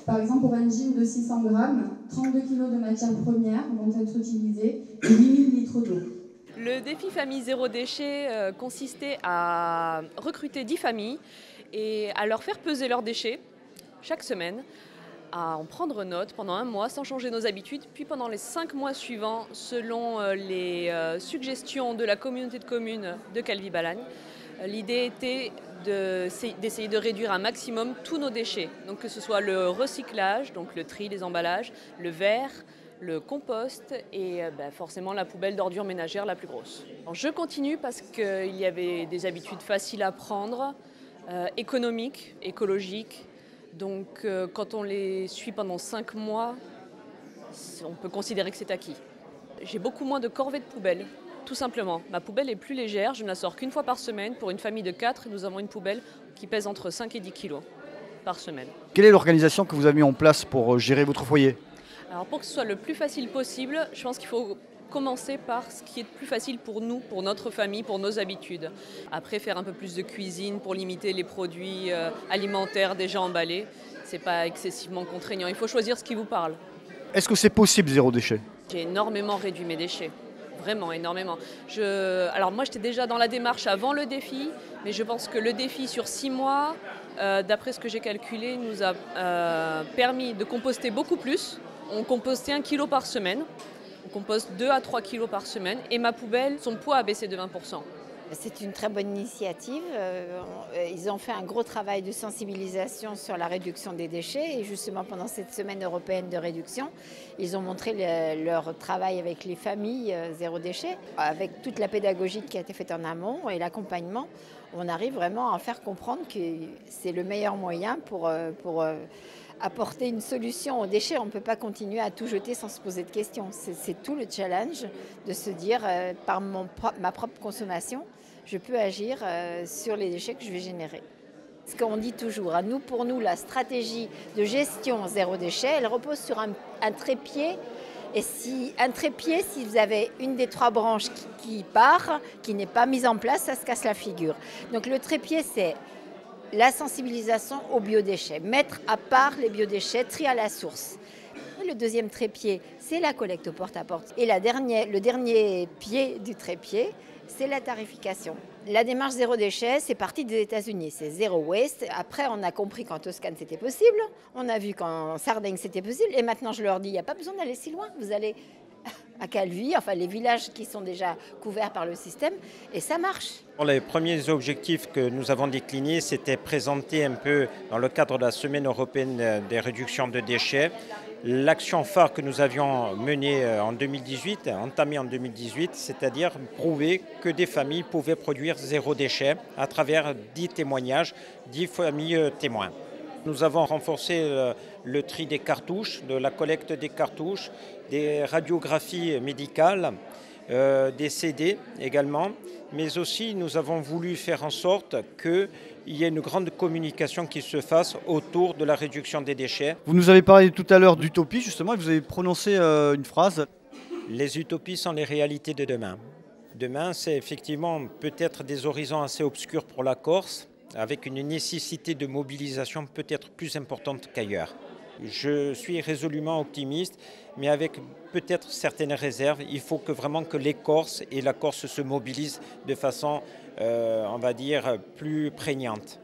Par exemple, pour un jean de 600 grammes, 32 kg de matières premières vont être utilisées et 8000 litres d'eau. Le défi famille zéro déchet consistait à recruter 10 familles et à leur faire peser leurs déchets chaque semaine, à en prendre note pendant un mois sans changer nos habitudes, puis pendant les 5 mois suivants, selon les suggestions de la communauté de communes de Calvi-Balagne, l'idée était d'essayer de réduire un maximum tous nos déchets. Donc que ce soit le recyclage, donc le tri des emballages, le verre, le compost et forcément la poubelle d'ordures ménagères la plus grosse. Alors, je continue parce qu'il y avait des habitudes faciles à prendre, économiques, écologiques. Donc quand on les suit pendant 5 mois, on peut considérer que c'est acquis. J'ai beaucoup moins de corvées de poubelle, tout simplement. Ma poubelle est plus légère, je ne la sors qu'une fois par semaine. Pour une famille de 4, nous avons une poubelle qui pèse entre 5 et 10 kilos par semaine. Quelle est l'organisation que vous avez mis en place pour gérer votre foyer ? Alors pour que ce soit le plus facile possible, je pense qu'il faut commencer par ce qui est le plus facile pour nous, pour notre famille, pour nos habitudes. Après, faire un peu plus de cuisine pour limiter les produits alimentaires déjà emballés. C'est pas excessivement contraignant. Il faut choisir ce qui vous parle. Est-ce que c'est possible zéro déchet ? J'ai énormément réduit mes déchets. Vraiment énormément. Alors moi, j'étais déjà dans la démarche avant le défi, mais je pense que le défi sur 6 mois, d'après ce que j'ai calculé, nous a permis de composter beaucoup plus. On compostait 1 kg par semaine. On composte 2 à 3 kg par semaine et ma poubelle, son poids a baissé de 20%. C'est une très bonne initiative. Ils ont fait un gros travail de sensibilisation sur la réduction des déchets et justement pendant cette semaine européenne de réduction, ils ont montré leur travail avec les familles zéro déchet. Avec toute la pédagogie qui a été faite en amont et l'accompagnement, on arrive vraiment à faire comprendre que c'est le meilleur moyen pour apporter une solution aux déchets. On ne peut pas continuer à tout jeter sans se poser de questions. C'est tout le challenge de se dire, par ma propre consommation, je peux agir sur les déchets que je vais générer. Ce qu'on dit toujours, pour nous, la stratégie de gestion zéro déchet, elle repose sur un trépied. Et si vous avez une des 3 branches qui part, qui n'est pas mise en place, ça se casse la figure. Donc le trépied, c'est la sensibilisation aux biodéchets, mettre à part les biodéchets, tri à la source. Le deuxième trépied, c'est la collecte au porte-à-porte. Et le dernier pied du trépied, c'est la tarification. La démarche zéro déchet, c'est parti des États-Unis, c'est zéro waste. Après, on a compris qu'en Toscane, c'était possible. On a vu qu'en Sardaigne, c'était possible. Et maintenant, je leur dis, il n'y a pas besoin d'aller si loin. Vous allez à Calvi, enfin les villages qui sont déjà couverts par le système, et ça marche. Les premiers objectifs que nous avons déclinés, c'était présenter un peu, dans le cadre de la Semaine européenne des réductions de déchets, l'action phare que nous avions menée en 2018, entamée en 2018, c'est-à-dire prouver que des familles pouvaient produire zéro déchet à travers 10 témoignages, 10 familles témoins. Nous avons renforcé le tri des cartouches, de la collecte des cartouches, des radiographies médicales, des CD également, mais aussi nous avons voulu faire en sorte qu'il y ait une grande communication qui se fasse autour de la réduction des déchets. Vous nous avez parlé tout à l'heure d'utopie justement et vous avez prononcé une phrase. Les utopies sont les réalités de demain. Demain, c'est effectivement peut-être des horizons assez obscurs pour la Corse, avec une nécessité de mobilisation peut-être plus importante qu'ailleurs. Je suis résolument optimiste, mais avec peut-être certaines réserves. Il faut vraiment que les Corses et la Corse se mobilisent de façon, on va dire, plus prégnante.